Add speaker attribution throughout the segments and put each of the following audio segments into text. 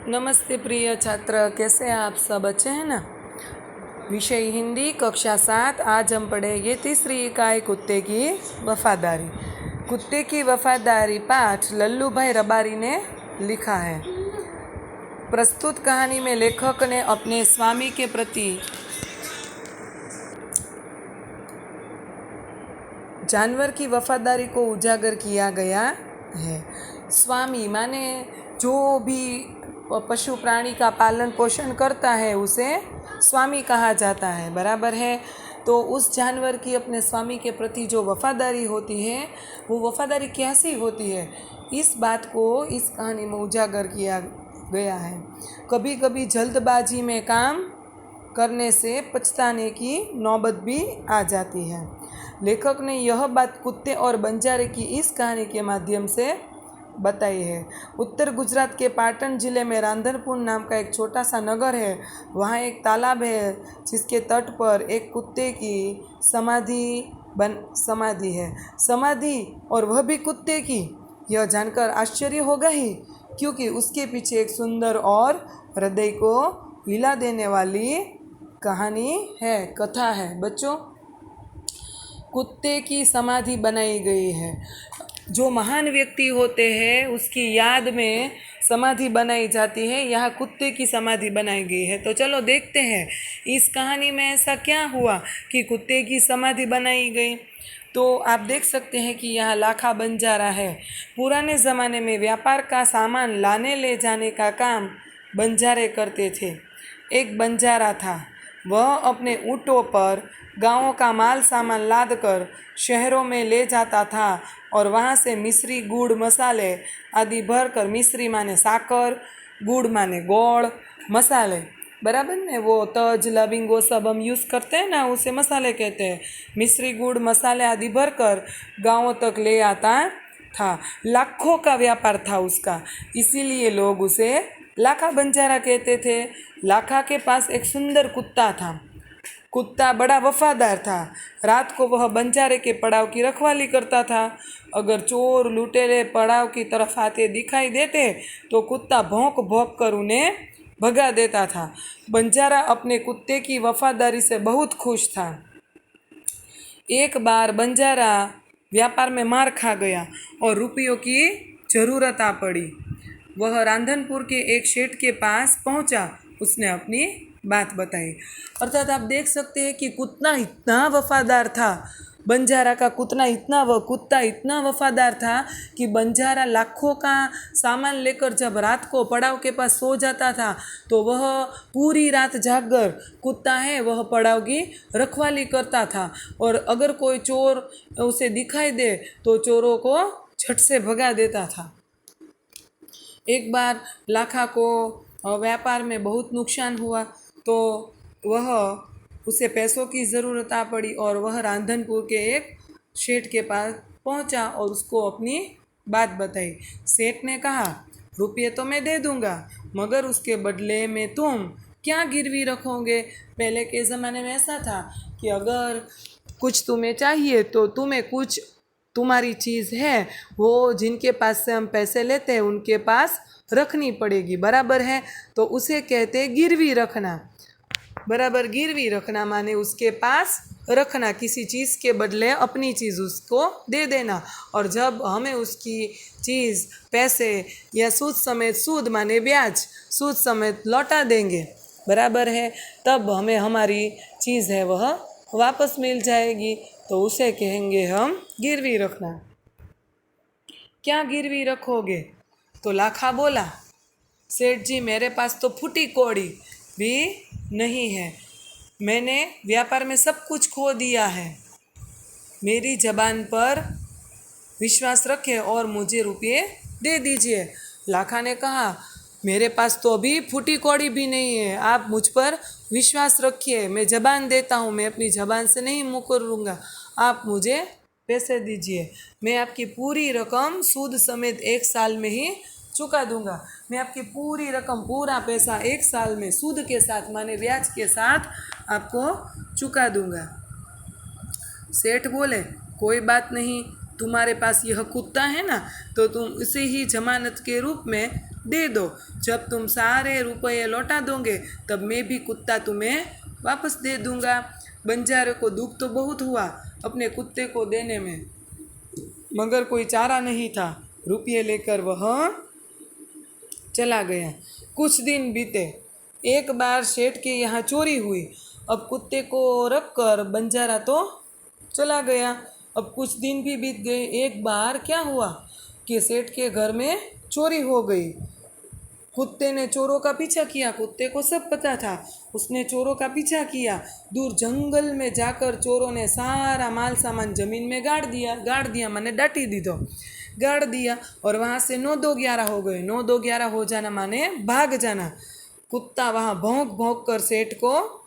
Speaker 1: नमस्ते प्रिय छात्र, कैसे हैं आप सब? अच्छे हैं ना। विषय हिंदी, कक्षा 7। आज हम पढ़ेंगे तीसरी इकाई कुत्ते की वफादारी। कुत्ते की वफादारी पाठ लल्लू भाई रबारी ने लिखा है। प्रस्तुत कहानी में लेखक ने अपने स्वामी के प्रति जानवर की वफादारी को उजागर किया गया है। स्वामी माने जो भी पशु प्राणी का पालन पोषण करता है उसे स्वामी कहा जाता है, बराबर है। तो उस जानवर की अपने स्वामी के प्रति जो वफादारी होती है वो वफादारी कैसी होती है, इस बात को इस कहानी में उजागर किया गया है। कभी कभी जल्दबाजी में काम करने से पछताने की नौबत भी आ जाती है। लेखक ने यह बात कुत्ते और बंजारे की इस कहानी के माध्यम से बताई है। उत्तर गुजरात के पाटन जिले में रांधनपुर नाम का एक छोटा सा नगर है। वहाँ एक तालाब है जिसके तट पर एक कुत्ते की समाधि है। समाधि और वह भी कुत्ते की। यह जानकर आश्चर्य होगा ही, क्योंकि उसके पीछे एक सुंदर और हृदय को हिला देने वाली कहानी है, कथा है। बच्चों, कुत्ते की समाधि बनाई गई है। जो महान व्यक्ति होते हैं उसकी याद में समाधि बनाई जाती है। यहाँ कुत्ते की समाधि बनाई गई है। तो चलो देखते हैं इस कहानी में ऐसा क्या हुआ कि कुत्ते की समाधि बनाई गई। तो आप देख सकते हैं कि यहाँ लाखा बंजारा है। पुराने ज़माने में व्यापार का सामान लाने ले जाने का काम बंजारे करते थे। एक बंजारा था, वह अपने ऊँटों पर गांवों का माल सामान लाद कर शहरों में ले जाता था और वहाँ से मिश्री, गुड़, मसाले आदि भर कर, मिश्री माने साकर, गुड़ माने गोड़, मसाले, बराबर ने, वो तज लविंग वो सब हम यूज़ करते हैं ना, उसे मसाले कहते हैं। मिश्री, गुड़, मसाले आदि भर कर गाँवों तक ले आता था। लाखों का व्यापार था उसका, इसीलिए लोग उसे लाखा बंजारा कहते थे। लाखा के पास एक सुंदर कुत्ता था। कुत्ता बड़ा वफादार था। रात को वह बंजारे के पड़ाव की रखवाली करता था। अगर चोर लुटेरे पड़ाव की तरफ आते दिखाई देते तो कुत्ता भौंक भौंक कर उन्हें भगा देता था। बंजारा अपने कुत्ते की वफादारी से बहुत खुश था। एक बार बंजारा व्यापार में मार खा गया और रुपयों की ज़रूरत आ पड़ी। वह रांधनपुर के एक शेठ के पास पहुंचा। उसने अपनी बात बताई। अर्थात आप देख सकते हैं कि कुत्ता इतना वफादार था। बंजारा का कुत्ता इतना वफादार था कि बंजारा लाखों का सामान लेकर जब रात को पड़ाव के पास सो जाता था तो वह पूरी रात जागकर, कुत्ता है वह पड़ाव की रखवाली करता था। और अगर कोई चोर उसे दिखाई दे तो चोरों को झट से भगा देता था। एक बार लाखा को व्यापार में बहुत नुकसान हुआ तो उसे पैसों की ज़रूरत आ पड़ी और वह रांधनपुर के एक सेठ के पास पहुंचा और उसको अपनी बात बताई। सेठ ने कहा, रुपये तो मैं दे दूंगा, मगर उसके बदले में तुम क्या गिरवी रखोगे? पहले के ज़माने में ऐसा था कि अगर कुछ तुम्हें चाहिए तो तुम्हें कुछ तुम्हारी चीज़ है वो जिनके पास से हम पैसे लेते हैं उनके पास रखनी पड़ेगी, बराबर है। तो उसे कहते गिरवी रखना, बराबर। गिरवी रखना माने उसके पास रखना, किसी चीज़ के बदले अपनी चीज़ उसको दे देना। और जब हमें उसकी चीज़ पैसे या सूद समेत, सूद माने ब्याज, सूद समेत लौटा देंगे, बराबर है, तब हमें हमारी चीज़ है वह वापस मिल जाएगी। तो उसे कहेंगे हम गिरवी रखना। क्या गिरवी रखोगे? तो लाखा बोला, सेठ जी मेरे पास तो फूटी कौड़ी भी नहीं है, मैंने व्यापार में सब कुछ खो दिया है, मेरी ज़बान पर विश्वास रखें और मुझे रुपये दे दीजिए। लाखा ने कहा, मेरे पास तो अभी फूटी कौड़ी भी नहीं है, आप मुझ पर विश्वास रखिए, मैं ज़बान देता हूँ, मैं अपनी ज़बान से नहीं मुकरूंगा, आप मुझे पैसे दीजिए, मैं आपकी पूरी रकम सूद समेत 1 साल में ही चुका दूंगा। मैं आपकी पूरी रकम, पूरा पैसा 1 साल में सूद के साथ माने ब्याज के साथ आपको चुका दूंगा। सेठ बोले, कोई बात नहीं, तुम्हारे पास यह कुत्ता है ना, तो तुम उसे ही जमानत के रूप में दे दो। जब तुम सारे रुपये लौटा दोगे तब मैं भी कुत्ता तुम्हें वापस दे दूंगा। बंजारे को दुख तो बहुत हुआ अपने कुत्ते को देने में, मगर कोई चारा नहीं था। रुपये लेकर वह चला गया। कुछ दिन बीते। एक बार सेठ के यहाँ चोरी हुई। अब कुत्ते को रखकर बंजारा तो चला गया। अब कुछ दिन भी बीत गए। एक बार क्या हुआ कि सेठ के घर में चोरी हो गई। कुत्ते ने चोरों का पीछा किया। कुत्ते को सब पता था। उसने चोरों का पीछा किया। दूर जंगल में जाकर चोरों ने सारा माल सामान जमीन में गाड़ दिया माने डाटी दी दो, गाड़ दिया। और वहाँ से 9-2-11 हो गए। 9-2-11 हो जाना माने भाग जाना। कुत्ता वहाँ भौंक भौंक कर सेठ को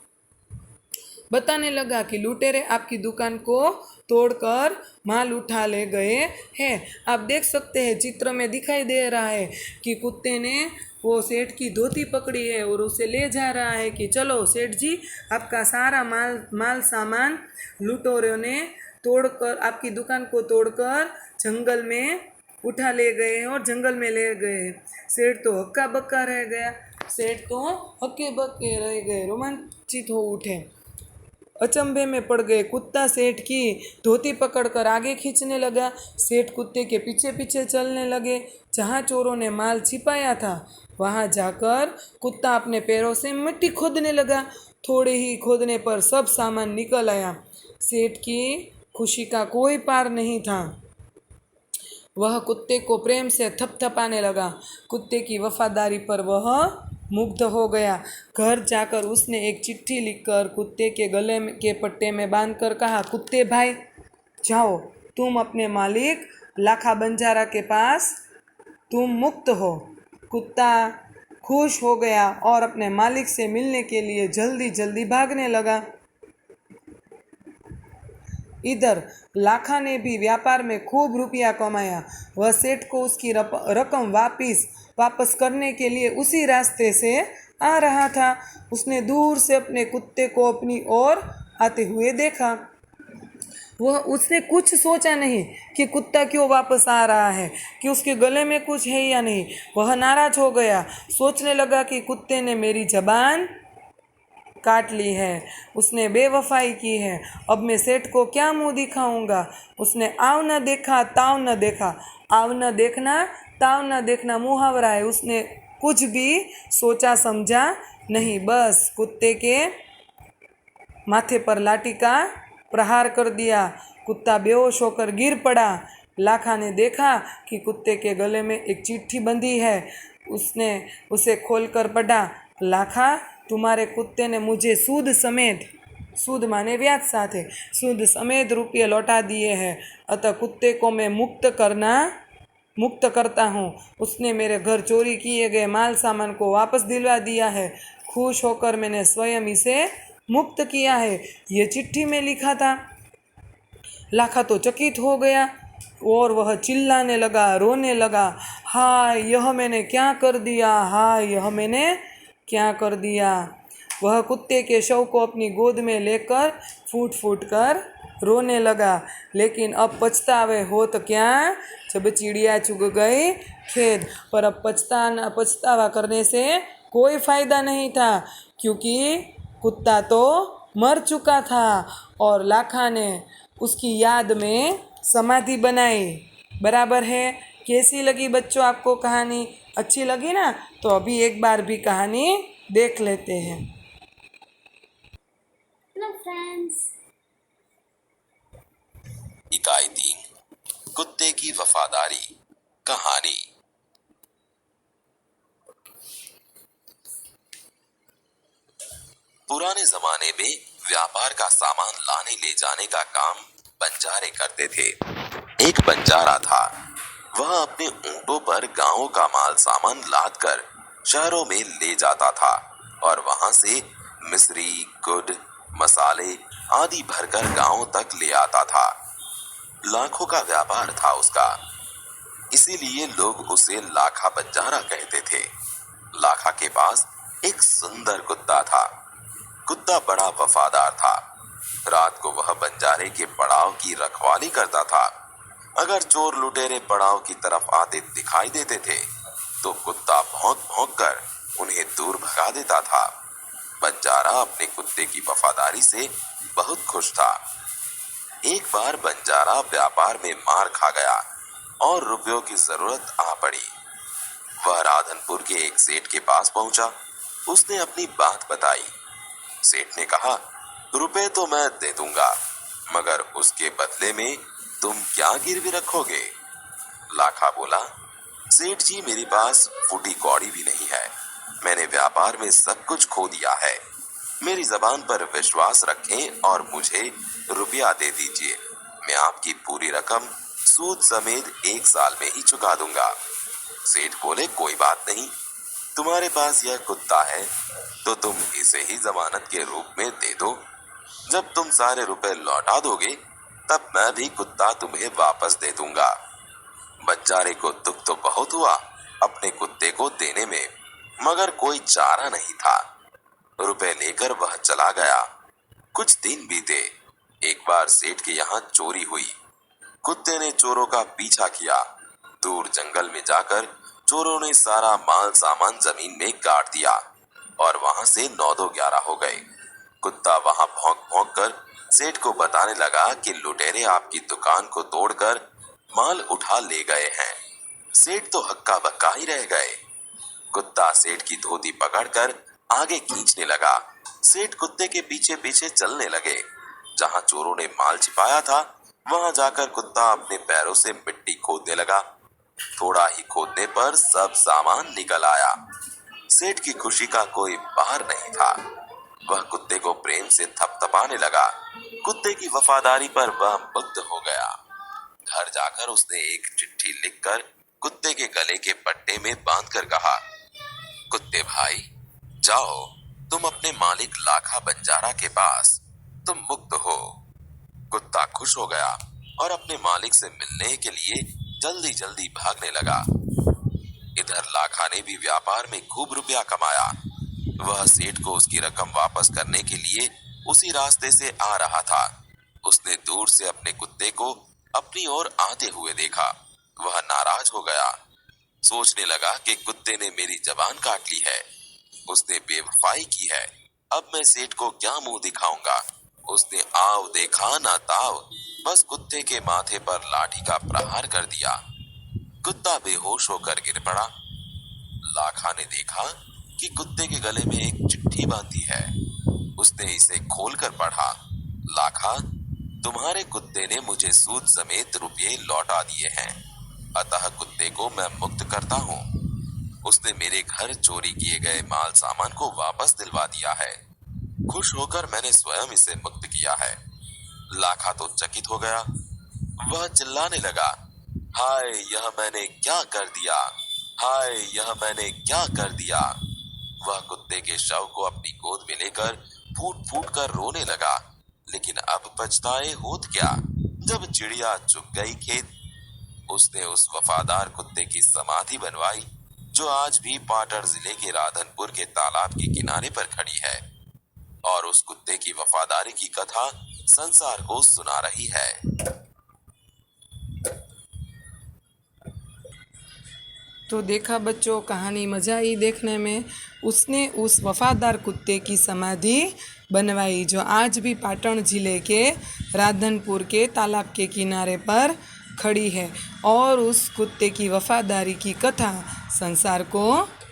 Speaker 1: बताने लगा कि लुटेरे आपकी दुकान को तोड़कर माल उठा ले गए हैं। आप देख सकते हैं चित्र में दिखाई दे रहा है कि कुत्ते ने वो सेठ की धोती पकड़ी है और उसे ले जा रहा है कि चलो सेठ जी, आपका सारा माल सामान लुटेरों ने तोड़कर आपकी दुकान को तोड़कर जंगल में उठा ले गए हैं और जंगल में ले गए। सेठ तो हक्का बक्का रह गया। सेठ तो हक्के बक्के रह गए, रोमांचित हो उठे, अचंभे में पड़ गए। कुत्ता सेठ की धोती पकड़कर आगे खींचने लगा। सेठ कुत्ते के पीछे पीछे चलने लगे। जहाँ चोरों ने माल छिपाया था वहाँ जाकर कुत्ता अपने पैरों से मिट्टी खोदने लगा। थोड़े ही खोदने पर सब सामान निकल आया। सेठ की खुशी का कोई पार नहीं था। वह कुत्ते को प्रेम से थपथपाने लगा। कुत्ते की वफादारी पर वह मुग्ध हो गया। घर जाकर उसने एक चिट्ठी लिखकर कुत्ते के गले के पट्टे में बांधकर कहा, कुत्ते भाई जाओ, तुम अपने मालिक लाखा बंजारा के पास तुम मुक्त हो। कुत्ता खुश हो गया और अपने मालिक से मिलने के लिए जल्दी जल्दी भागने लगा। इधर लाखा ने भी व्यापार में खूब रुपया कमाया। वह सेठ को उसकी रकम वापस करने के लिए उसी रास्ते से आ रहा था। उसने दूर से अपने कुत्ते को अपनी ओर आते हुए देखा। उसने कुछ सोचा नहीं कि कुत्ता क्यों वापस आ रहा है, कि उसके गले में कुछ है या नहीं। वह नाराज हो गया। सोचने लगा कि कुत्ते ने मेरी जबान काट ली है, उसने बेवफाई की है। अब मैं सेठ को क्या मुंह दिखाऊंगा। उसने आव न देखा ताव न देखा। आव न देखना ताव न देखना मुहावरा है। उसने कुछ भी सोचा समझा नहीं, बस कुत्ते के माथे पर लाठी का प्रहार कर दिया। कुत्ता बेहोश होकर गिर पड़ा। लाखा ने देखा कि कुत्ते के गले में एक चिट्ठी बंधी है। उसने उसे खोलकर पढ़ा, लाखा तुम्हारे कुत्ते ने मुझे सूद समेत, सूद माने ब्याज साथे, सूद समेत रुपये लौटा दिए हैं। अतः कुत्ते को मैं मुक्त करता हूँ। उसने मेरे घर चोरी किए गए माल सामान को वापस दिलवा दिया है। खुश होकर मैंने स्वयं इसे मुक्त किया है। ये चिट्ठी में लिखा था। लाखा तो चकित हो गया और वह चिल्लाने लगा, रोने लगा, हाय यह मैंने क्या कर दिया, हाय यह मैंने क्या कर दिया। वह कुत्ते के शव को अपनी गोद में लेकर फूट फूट कर रोने लगा। लेकिन अब पछतावे हो तो क्या, जब चिड़िया चुग गई खेत। पर अब पछतावा करने से कोई फ़ायदा नहीं था, क्योंकि कुत्ता तो मर चुका था और लाखा ने उसकी याद में समाधि बनाई। बराबर है। कैसी लगी बच्चों आपको कहानी? अच्छी लगी ना? तो अभी एक बार भी कहानी देख लेते हैं।
Speaker 2: Hello friends.
Speaker 3: इकाई 3 कुत्ते की वफादारी कहानी। पुराने जमाने में व्यापार का सामान लाने ले जाने का काम बंजारे करते थे। एक बंजारा था। वह अपने ऊंटों पर गांवों का माल सामान लाद कर शहरों में ले जाता था और वहां से मिश्री, गुड़, मसाले आदि भरकर गांवों तक ले आता था। लाखों का व्यापार था उसका, इसीलिए लोग उसे लाखा बंजारा कहते थे। लाखा के पास एक सुंदर कुत्ता था। कुत्ता बड़ा वफादार था। रात को वह बंजारे के पड़ाव की रखवाली करता था। अगर चोर लुटेरे पड़ाव की तरफ आते दिखाई देते थे तो कुत्ता भौंक भौंक कर उन्हें दूर भगा देता था। बंजारा अपने कुत्ते की वफादारी से बहुत खुश था। एक बार बंजारा व्यापार में मार खा गया और रुपयों की जरूरत आ पड़ी। वह राधनपुर के एक सेठ के पास पहुंचा। उसने अपनी बात बताई। सेठ ने कहा, रुपए तो मैं दे दूंगा, मगर उसके बदले में तुम क्या गिरवी रखोगे? लाखा बोला, सेठ जी, मेरे पास फूटी कौड़ी भी नहीं है। मैंने व्यापार में सब कुछ खो दिया है। मेरी जबान पर विश्वास रखें और मुझे रुपया दे दीजिए। मैं आपकी पूरी रकम सूद समेत 1 साल में ही चुका दूंगा। सेठ बोले, कोई बात नहीं, तुम्हारे पास यह कुत्ता है तो तुम इसे ही जमानत के रूप में दे दो। जब तुम सारे रुपए लौटा दोगे तब मैं भी कुत्ता तुम्हें वापस दे दूंगा। बंजारे को दुख तो बहुत हुआ अपने कुत्ते को देने में, मगर कोई चारा नहीं था। रुपए लेकर वह चला गया। कुछ दिन बीते। एक बार सेठ के यहाँ चोरी हुई। कुत्ते ने चोरों का पीछा किया। दूर जंगल में जाकर चोरों ने सारा माल सामान जमीन में गाड़ दिया और वहां से 9-11 हो गए। कुत्ता वहां भौंक भौंक कर सेठ को बताने लगा कि लुटेरे आपकी दुकान को तोड़कर माल उठा ले गए हैं। सेठ तो हक्का बक्का ही रह गए। कुत्ता सेठ की धोती पकड़कर आगे खींचने लगा। सेठ कुत्ते के पीछे पीछे चलने लगे। जहां चोरों ने माल छिपाया था वहां जाकर कुत्ता अपने पैरों से मिट्टी खोदने लगा। थोड़ा ही खोदने पर सब सामान निकल आया। सेठ की खुशी का कोई पार नहीं था। वह कुत्ते को प्रेम से थपथपाने लगा। कुत्ते की वफादारी पर वह मुग्ध हो गया। घर जाकर उसने एक चिट्ठी लिखकर कुत्ते के गले के पट्टे में बांधकर कहा, कुत्ते भाई, जाओ तुम अपने मालिक लाखा बंजारा के पास, तुम मुक्त हो। कुत्ता खुश हो गया और अपने मालिक से मिलने के लिए जल्दी जल्दी भागने लगा। इधर लाखा ने भी व्यापार में खूब रुपया कमाया। वह सेठ को उसकी रकम वापस करने के लिए उसी रास्ते से आ रहा था। उसने दूर से अपने कुत्ते को अपनी ओर आते हुए देखा। वह नाराज हो गया। सोचने लगा कि कुत्ते ने मेरी जबान काट ली है, उसने बेवफाई की है। अब मैं सेठ को क्या मुंह दिखाऊंगा? उसने आव देखा ना ताव, बस कुत्ते के माथे पर लाठी का प्रहार कर दिया। कुत्ता बेहोश होकर गिर पड़ा। लाखा ने देखा कि कुत्ते के गले में एक चिट्ठी बांधी है। उसने इसे खोलकर पढ़ा, लाखा, तुम्हारे कुत्ते ने मुझे सूद समेत रुपये लौटा दिए हैं, अतः कुत्ते को मैं मुक्त करता हूँ। उसने मेरे घर चोरी किए गए माल सामान को वापस दिलवा दिया है। खुश होकर मैंने स्वयं इसे मुक्त किया है। लाखा तो चकित हो गया। वह चिल्लाने लगा, हाय, यह मैंने क्या कर दिया, हाय, यह मैंने क्या कर दिया। वह कुत्ते के शव को अपनी गोद में लेकर फूट फूट कर रोने लगा। लेकिन अब पछताए होत क्या, जब चिड़िया चुग गई खेत। उसने उस वफादार कुत्ते की समाधि बनवाई जो आज भी पाटड़ जिले के राधनपुर के तालाब के किनारे पर खड़ी है और उस कुत्ते की वफादारी की कथा संसार को सुना रही है।
Speaker 1: तो देखा बच्चों, कहानी मज़ा आई देखने में। उसने उस वफादार कुत्ते की समाधि बनवाई जो आज भी पाटण जिले के राधनपुर के तालाब के किनारे पर खड़ी है और उस कुत्ते की वफादारी की कथा संसार को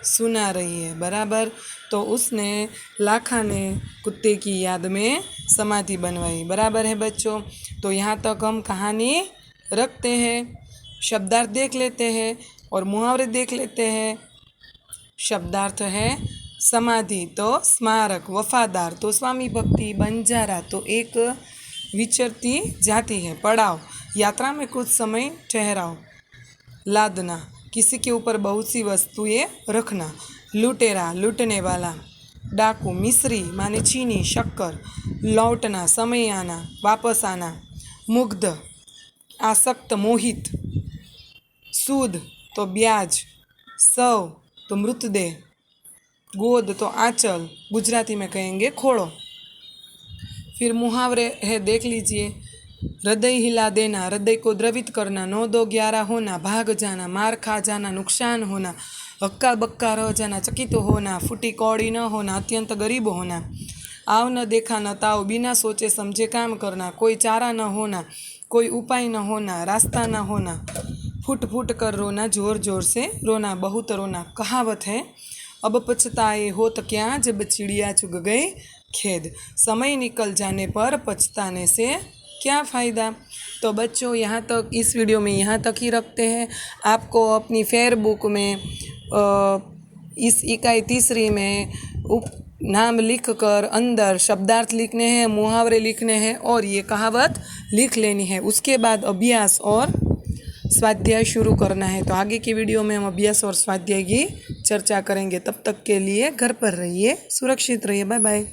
Speaker 1: सुना रही है। बराबर। तो उसने, लाखा ने कुत्ते की याद में समाधि बनवाई। बराबर है बच्चों। तो यहाँ तक हम कहानी रखते हैं। शब्दार्थ देख लेते हैं और मुहावरे देख लेते हैं। शब्दार्थ है समाधि तो स्मारक, वफादार तो स्वामी भक्ति, बंजारा तो एक विचरती जाती है, पड़ाव, यात्रा में कुछ समय ठहराव, लादना, किसी के ऊपर बहुत सी वस्तुएं रखना, लुटेरा, लूटने वाला, डाकू, मिस्री माने चीनी, शक्कर, लौटना, समय आना, वापस आना, मुग्ध, आसक्त, मोहित, सूद तो ब्याज, सव तो मृतदेह, गोद तो आंचल, गुजराती में कहेंगे खोड़ो। फिर मुहावरे है, देख लीजिए। हृदय हिला देना, हृदय को द्रवित करना, 9-2-11 होना, भाग जाना, मार खा जाना, नुकसान होना, हक्का बक्का रह जाना, चकित होना, फूटी कौड़ी न होना, अत्यंत गरीब होना, आव न देखा न ताव, बिना सोचे समझे काम करना, कोई चारा न होना, कोई उपाय न होना, रास्ता न होना, फूट फूट कर रोना, जोर जोर से रोना, बहुत रोना। कहावत है, अब पछताए होत क्या जब चिड़िया चुग गई खेद। समय निकल जाने पर पछताने से क्या फ़ायदा। तो बच्चों, यहाँ तक इस वीडियो में यहाँ तक ही रखते हैं। आपको अपनी फेयर बुक में इस इकाई तीसरी में नाम लिख कर अंदर शब्दार्थ लिखने हैं, मुहावरे लिखने हैं और ये कहावत लिख लेनी है। उसके बाद अभ्यास और स्वाध्याय शुरू करना है। तो आगे की वीडियो में हम अभ्यास और स्वाध्याय की चर्चा करेंगे। तब तक के लिए घर पर रहिए, सुरक्षित रहिए। Bye bye.